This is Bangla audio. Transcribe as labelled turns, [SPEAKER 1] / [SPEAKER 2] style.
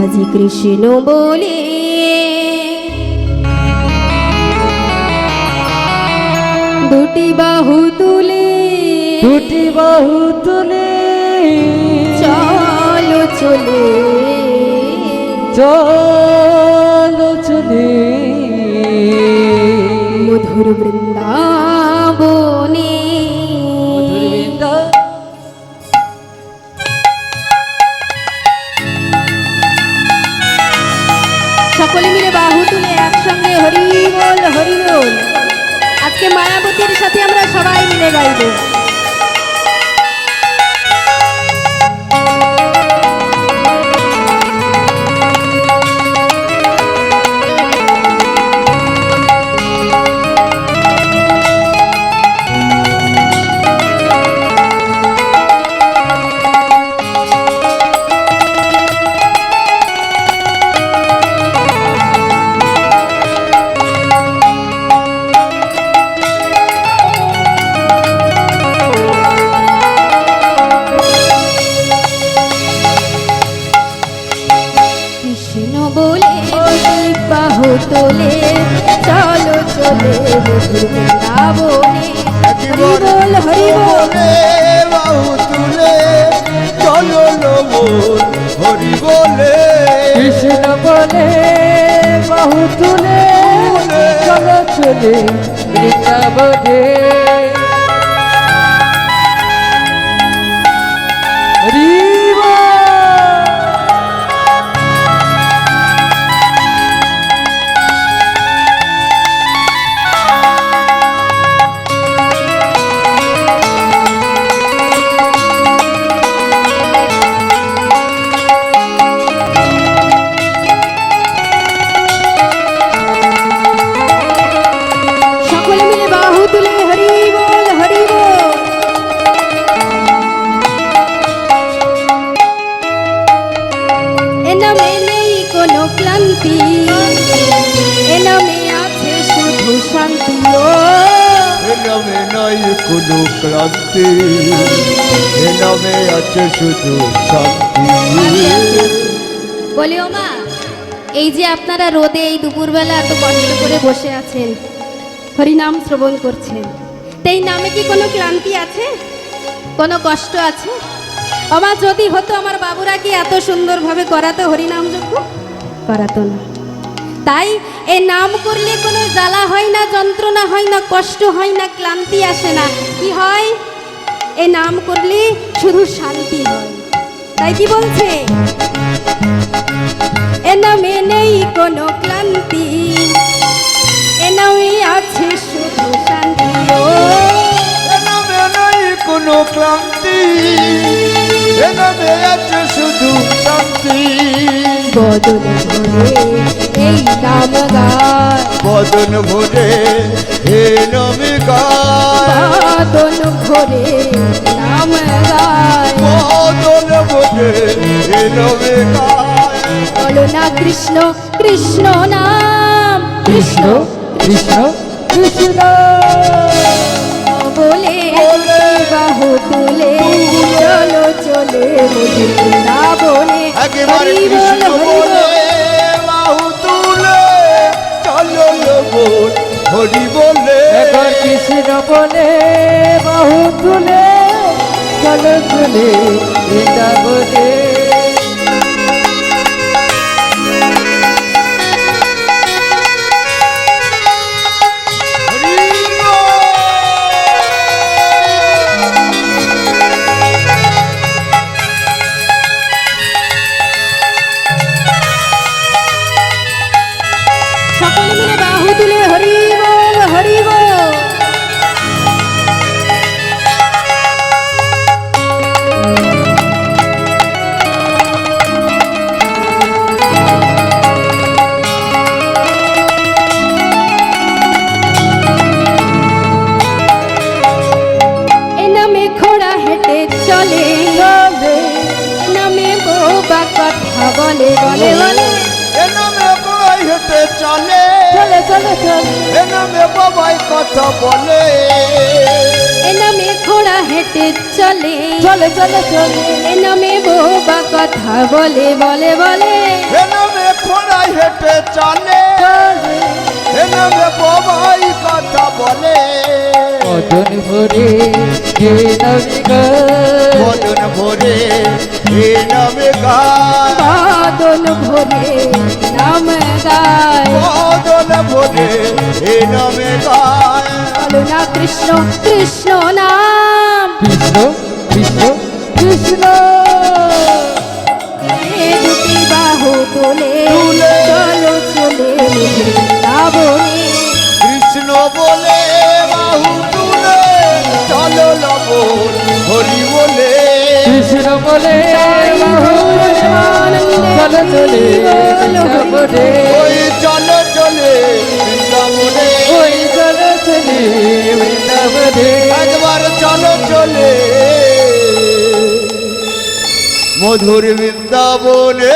[SPEAKER 1] আজি কৃষ্ণ বলে দুটি বাহু তুলে চলো চলে মধুর বৃন্দাবনে। সকলে মিলে বাহু তুলে একসঙ্গে হরি বল হরি বল। আজকে মায়াবতীর সাথে আমরা সবাই মিলে গাইব। তোলে চলো চলে মধুর বৃন্দাবনে। হরি বল হরি বল
[SPEAKER 2] বাহু তুলে চলো বল হরি বলে।
[SPEAKER 3] কৃষ্ণ বলে বাহু তুলে চলো চলে বৃন্দাবনে। হরি
[SPEAKER 2] কোনো ক্লান্তি এ নামে আছে শুধু শান্তি।
[SPEAKER 1] বলি ও মা, এই যে আপনারা রোদে এই দুপুরবেলা এত কষ্ট করে বসে আছেন, হরিনাম শ্রবণ করছেন, এই নামে কি কোনো ক্লান্তি আছে, কোনো কষ্ট আছে? আমার যদি হতো আমার বাবুরা কি এত সুন্দরভাবে করাতো হরিনাম যজ্ঞ? করাতো না। তাই এই নাম করলে কোনো জ্বালা হয় না, যন্ত্রণা হয় না, কষ্ট হয় না, ক্লান্তি আসে না। কি হয়? এই নাম করলে শুধু শান্তি হয়। তাই কি বলছে? এ নামে নেই কোনো ক্লান্তি, এ নামে আছে শুধু শান্তি।
[SPEAKER 2] এ নামে নেই কোনো ক্লান্তি, এ নামে আছে শুধু শান্তি।
[SPEAKER 1] বদন ভরে এই নাম গায়,
[SPEAKER 2] বদন ভরে হে নাম গায়,
[SPEAKER 1] বদন ভরে নাম গায়,
[SPEAKER 2] বদন ভরে হে নাম গায়।
[SPEAKER 1] বলো না কৃষ্ণ কৃষ্ণ নাম,
[SPEAKER 3] কৃষ্ণ কৃষ্ণ কৃষ্ণ
[SPEAKER 1] বলে বাহু তুলে চলো চলে মধুর বৃন্দাবনে।
[SPEAKER 2] একেবারে
[SPEAKER 1] হরি বল
[SPEAKER 2] কৃষ্ণ
[SPEAKER 1] হরি বল।
[SPEAKER 2] বলে বাহু তুলে চলো বল হরি বলে।
[SPEAKER 3] একবার কৃষ্ণ বলে বাহু তুলে চলো চলে বৃন্দাবনে।
[SPEAKER 1] সকলে মিলে বাহু তুলে হরি বল হরি বল। এ নামে ঘোড়া হেঁটে চলে, এ নামে বোবা কথা বলে বলে বলে।
[SPEAKER 2] এ নামে বড়াই হেঁটে চলে,
[SPEAKER 3] চলে চলে চলে
[SPEAKER 2] এ নামে বাবাই কথা বলে।
[SPEAKER 1] এ নামে ঘোড়া হেঁটে চলে,
[SPEAKER 3] চলে চলে চলে
[SPEAKER 1] এ নামে বোবা কথা বলে বলে বলে।
[SPEAKER 2] এ চলে এ নামে সবাই কথা বলে
[SPEAKER 3] মদন ভরে হে নামে গায়
[SPEAKER 2] মদন ভরে এ নামে গায়
[SPEAKER 1] বাদল ভরে নাম গায়
[SPEAKER 2] মদন ভরে এ নামে গায়
[SPEAKER 1] বলো না কৃষ্ণ কৃষ্ণ নাম
[SPEAKER 3] কৃষ্ণ কৃষ্ণ কৃষ্ণ
[SPEAKER 1] এ দুটি বাহু তোলে
[SPEAKER 2] তুলে
[SPEAKER 1] চলো চলে বৃন্দাবনে
[SPEAKER 2] কৃষ্ণ বলে বাহু তুলে চলো লবণ হরি বলে
[SPEAKER 3] কৃষ্ণ বলে চলো চলে বৃন্দাবনে
[SPEAKER 2] ওই চলো চলে বৃন্দাবনে
[SPEAKER 3] ওই চলো চলে বৃন্দাবনে
[SPEAKER 2] একবার চলো চলে মধুর বৃন্দাবনে